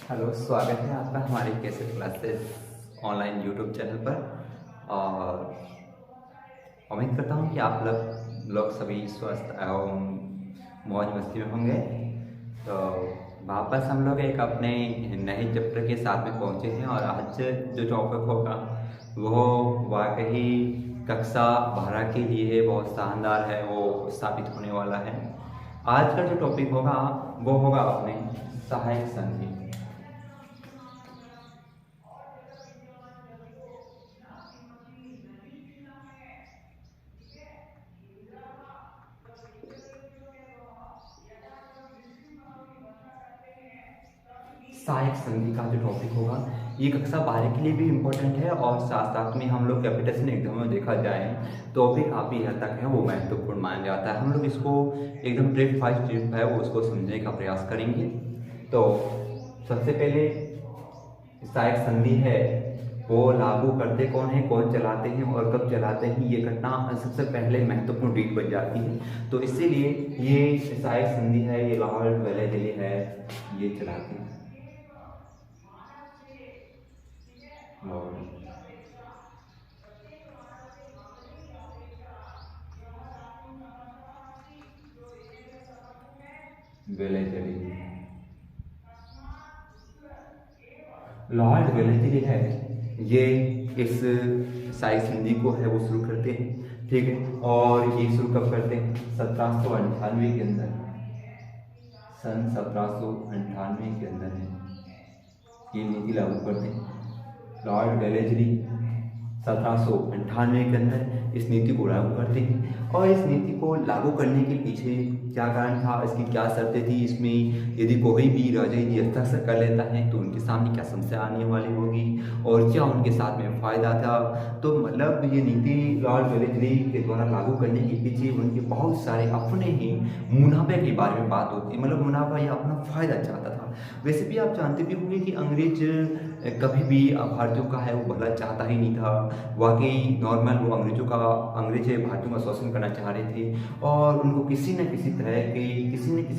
Hello, स्वागत है आपका हमारे कैसे क्लासेस ऑनलाइन यूट्यूब चैनल पर। और उम्मीद करता हूँ कि आप लोग सभी स्वस्थ एवं मौज मस्ती में होंगे। तो वापस हम लोग एक अपने नए चैप्टर के साथ में पहुँचे हैं और आज जो टॉपिक होगा वो वाकई कक्षा 12 के लिए बहुत शानदार है, वो साबित होने वाला है। आज का जो टॉपिक होगा वो होगा अपने सहायक संधि। सहायक संधि का जो टॉपिक होगा ये कक्षा 12 के लिए भी इम्पोर्टेंट है और साथ साथ में हम लोग कैपिटेशन एग्जाम में देखा जाए तो भी काफ़ी हद तक है वो महत्वपूर्ण माना जाता है। हम लोग इसको एकदम ट्रिप बाय ट्रिप है वो उसको समझने का प्रयास करेंगे। तो सबसे पहले सहायक संधि है वो लागू करते कौन है, कौन चलाते हैं और कब चलाते हैं, ये घटना सबसे पहले महत्वपूर्ण डीट बन जाती है। तो इसीलिए ये सहायक संधि है, ये लॉर्ड वेलेस्ली है, ये चलाते हैं लॉर्ड वेलेस्ली। लॉर्ड वेलेस्ली है ये इस सहायक संधि को है वो शुरू करते हैं, ठीक है। और ये शुरू कब करते हैं? 1798 के अंदर, सन 1798 के अंदर है ये नीति लागू करते हैं लॉर्ड वेलेस्ली। 1798 के अंदर इस नीति को लागू करते हैं और इस नीति को लागू करने के पीछे क्या कारण था, इसकी क्या शर्तें थी, इसमें यदि कोई भी राजा यदि हस्ताक्षर कर लेता है तो उनके सामने क्या समस्या आने वाली होगी और क्या उनके साथ में फ़ायदा था। तो मतलब ये नीति लॉर्ड वेलेस्ली के द्वारा लागू करने के पीछे उनके बहुत सारे अपने ही मुनाफे के बारे में बात होती है, मतलब मुनाफा या अपना फ़ायदा चाहता था। वैसे भी आप जानते भी होंगे कि अंग्रेज कभी भी भारतीयों का है वो भला चाहता ही नहीं था। वाकई नॉर्मल वो अंग्रेज भारतीयों का शोषण करना चाह रहे थे और उनको किसी न किसी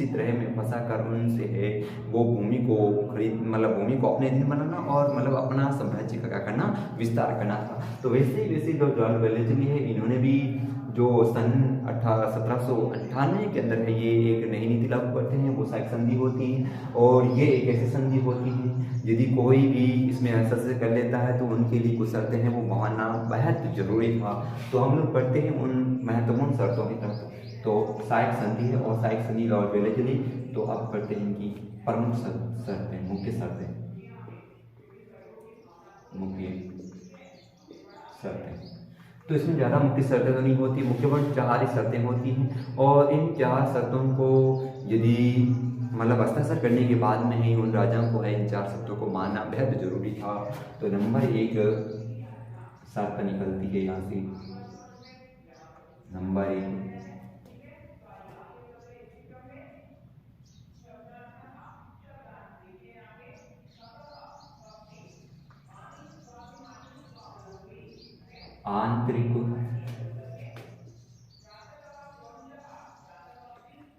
तरह में फंसा कर उनसे है वो भूमि को खरीद, मतलब भूमि को अपने अधीन बनाना और मतलब अपना साम्राज्य का क्या करना, विस्तार करना था। तो वैसे जो जॉन वेलेस्ली है इन्होंने भी जो सन 1798 के अंदर है ये एक नई नीति लागू करते हैं, वो सहायक संधि होती है। और ये एक ऐसी संधि होती है यदि कोई भी इसमें हस्तक्षेप कर लेता है तो उनके लिए कुछ शर्तें हैं वो मानना बेहद जरूरी था। तो हम लोग पढ़ते हैं उन महत्वपूर्ण शर्तों की तरफ। तो सहायक संधि है और सहायक संधि लॉर्ड वेलेस्ली। तो आप पढ़ते हैं कि प्रमुख शर्तें, मुख्य शर्तें, मुख्य शर्तें। तो इसमें ज़्यादा मुख्य शर्तें तो नहीं होती, मुख्य 4 ही शर्तें होती हैं और इन 4 शर्तों को यदि मतलब हस्ताक्षर करने के बाद में ही उन राजाओं को है इन 4 शर्तों को मानना बेहद जरूरी था। तो नंबर 1 शर्त निकलती है यहाँ से, नंबर 1 आंतरिक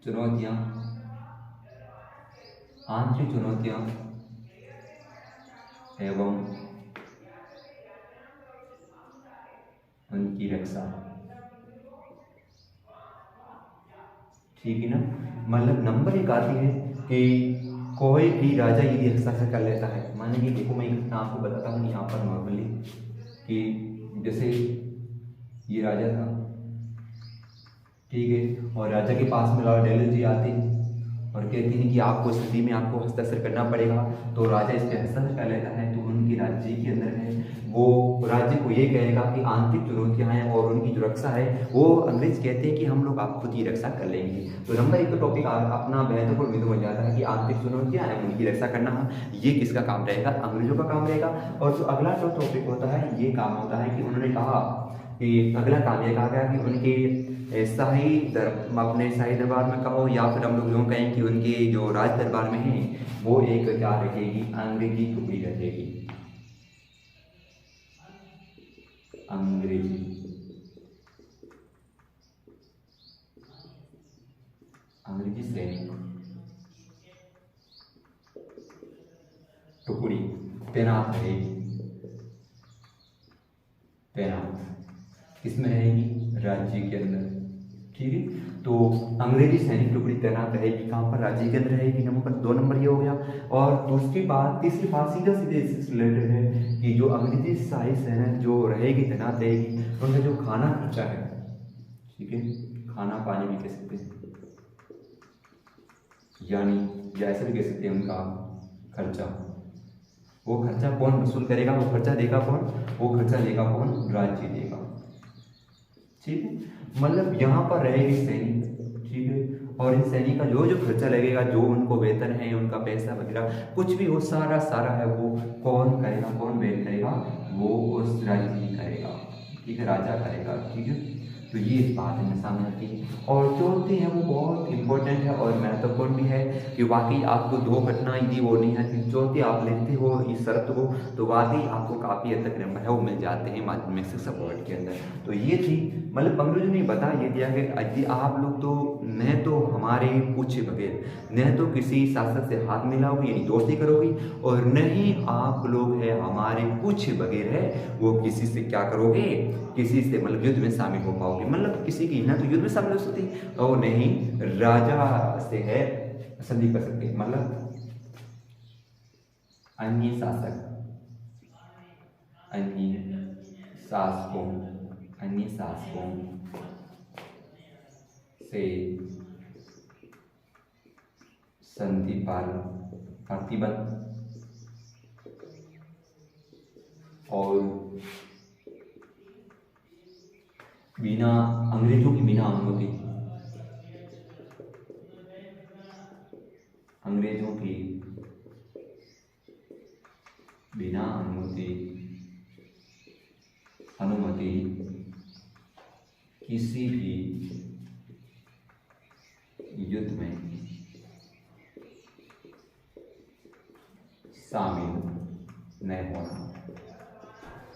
चुनौतियाँ, आंतरिक चुनौतियाँ एवं उनकी रक्षा, ठीक है ना। मतलब नंबर 1 आती है कि कोई भी राजा यदि हस्ताक्षर कर लेता है, माने कि देखो मैं एक घटना आपको बताता हूँ यहाँ पर नॉर्मली कि जैसे ये राजा था, ठीक है, और राजा के पास में लॉर्ड वेलेस्ली आते हैं और कहते हैं कि आपको स्थिति में आपको हस्ताक्षर करना पड़ेगा। तो राजा इस पर हस्ताक्षर कर लेता है तो उनके राज्य के अंदर है वो राज्य को ये कहेगा कि आंतरिक चुनौतियां हैं और उनकी जो रक्षा है वो अंग्रेज कहते हैं कि हम लोग आप खुद ही रक्षा कर लेंगे। तो नंबर 1 का टॉपिक अपना महत्वपूर्ण बिंदु बन जाता है कि आंतरिक चुनौतियां हैं उनकी रक्षा करना, ये किसका काम रहेगा, अंग्रेजों का काम रहेगा। और जो अगला जो टॉपिक होता है ये काम होता है कि उन्होंने कहा कि अगला काम ये कहा गया कि उनके अपने शाही दरबार में कहो या फिर हम लोग यूँ कहें कि उनके जो राज दरबार में है वो एक क्या रखेगी, अंग्रेजी टुकड़ी रखेगी, अंग्रेजी अंग्रेजी सैनिक। टुकड़ी तैनात रहेगी, तैनात किसमें रहेगी? राज्य के अंदर। ठीक है, तो अंग्रेजी सैनिक टुकड़ी तैनात रहेगी कहाँ पर? राज्य के अंदर रहेगी। नंबर 2 नंबर ये हो गया। और दूसरी बात, तीसरी बात सीधा सीधे इससे रिलेटेड है कि जो अंग्रेजी सहायक सेना जो रहेगी, तैनात रहेगी, उनका जो खाना खर्चा है, ठीक है, खाना पानी भी कह सकते हैं, यानी जैसे भी कह सकते हैं उनका खर्चा, वो खर्चा कौन वसूल करेगा? वो खर्चा देगा कौन? वो खर्चा देगा कौन? राज्य देगा। ठीक है, मतलब यहाँ पर रहेगी सैनिक, ठीक है, और इन सैनिक का जो जो खर्चा लगेगा, जो उनको वेतन है, उनका पैसा वगैरह कुछ भी, वो सारा सारा है वो कौन करेगा? कौन बेयर करेगा? वो उस राज्य ही करेगा। ठीक है, राजा करेगा। ठीक है, तो ये बात हमें सामने आती है। और चौथी है वो बहुत इंपॉर्टेंट है और महत्वपूर्ण भी है कि वाकई आपको 2 घटना यदि वो नहीं आती, चौथी आप लिखते हो इस शर्त को, तो वाकई आपको काफ़ी हद तक नंबर है वो मिल जाते हैं माध्यमिक शिक्षा बोर्ड के अंदर। तो ये थी, मतलब अंग्रेजों ने बता ये दिया कि यदि आप लोग तो न तो हमारे पूछे बगैर, न तो किसी शासक से हाथ मिलाओगे यानी दोस्ती करोगे, और न ही आप लोग है हमारे पूछे बगैर है वो किसी से क्या करोगे? किसी से मतलब युद्ध में शामिल हो पाओगे। मतलब किसी की ना तो युद्ध में शामिल हो सकती और नहीं राजा से है संधि कर सकते, मतलब अन्य शासक, अन्य शासकों से संधि पर प्रतिबद्ध और बिना अंग्रेजों की बिना अनुमति, अंग्रेजों की बिना अनुमति किसी भी युद्ध में शामिल न होना।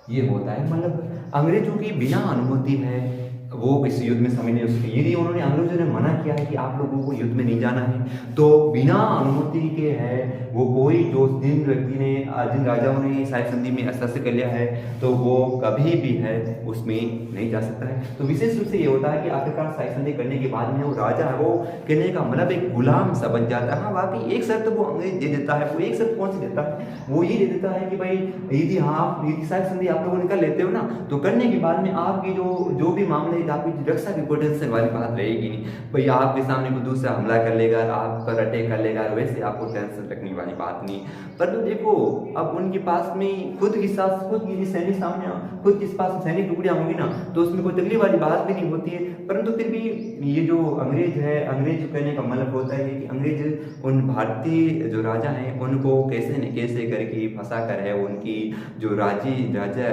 ये होता है, मतलब अंग्रेजों की बिना अनुमति है वो किसी युद्ध में शामिल नहीं हो सकती। यदि उन्होंने अंग्रेजों ने मना किया है कि आप लोगों को युद्ध में नहीं जाना है, तो बिना अनुमति के है वो कोई जो जिन व्यक्ति ने जिन राजाओं ने सहायक संधि में हस्ताक्षर कर लिया है, तो वो कभी भी है उसमें नहीं जा सकता है। तो विशेष रूप से ये होता है कि आखिरकार सहायक संधि करने के बाद में वो राजा है वो कहने का मतलब एक गुलाम सा बन जाता है। हाँ, बाकी एक शर्त वो अंग्रेज दे देता है। वो एक शर्त कौन सी देता है? वो ये दे देता है कि भाई यदि यदि सहायक संधि आप लोगों ने कर लेते हो ना, तो करने के बाद में आपकी जो भी मामले आपकी रक्षा की कोई टेंशन वाली बात रहेगी नहीं। भाई आपके सामने कोई दूसरा हमला कर लेगा, आप पर अटैक कर लेगा, वैसे आपको टेंशन रखने वाली बात नहीं। पर तो देखो, अब उनके पास में खुद की सैनिक सामने, खुद के पास सैनिक टुकड़ियां होंगी ना, तो उसमें कोई तकलीफ वाली बात भी नहीं होती है। परंतु फिर भी ये जो अंग्रेज है, अंग्रेज कहने का मतलब होता है कि अंग्रेज उन भारतीय जो राजा हैं उनको कैसे न कैसे करके फंसा कर है उनकी जो राज्य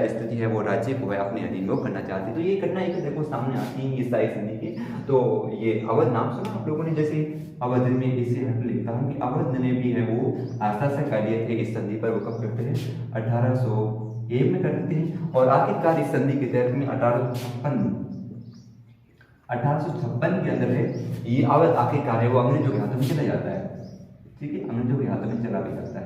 स्थिति है वो राज्य को है अपने अधीन में करना चाहती है। तो ये घटना एक देखो सामने आती है इस सहायक संधि की। तो ये अवध नाम सुना आप लोगों ने? जैसे अवध में इसे लिखता हूँ कि अवध ने भी है वो हस्ताक्षर कर लिए थे इस संधि पर। वो कब करते हैं? 1801 में करते हैं। और आखिरकार इस संधि के तहत में 1856 के अंदर है ये अवध आखिरकार है वो अंग्रेजों के हाथों में चला जाता है। ठीक है, अंग्रेजों के हाथों में चला भी जाता है।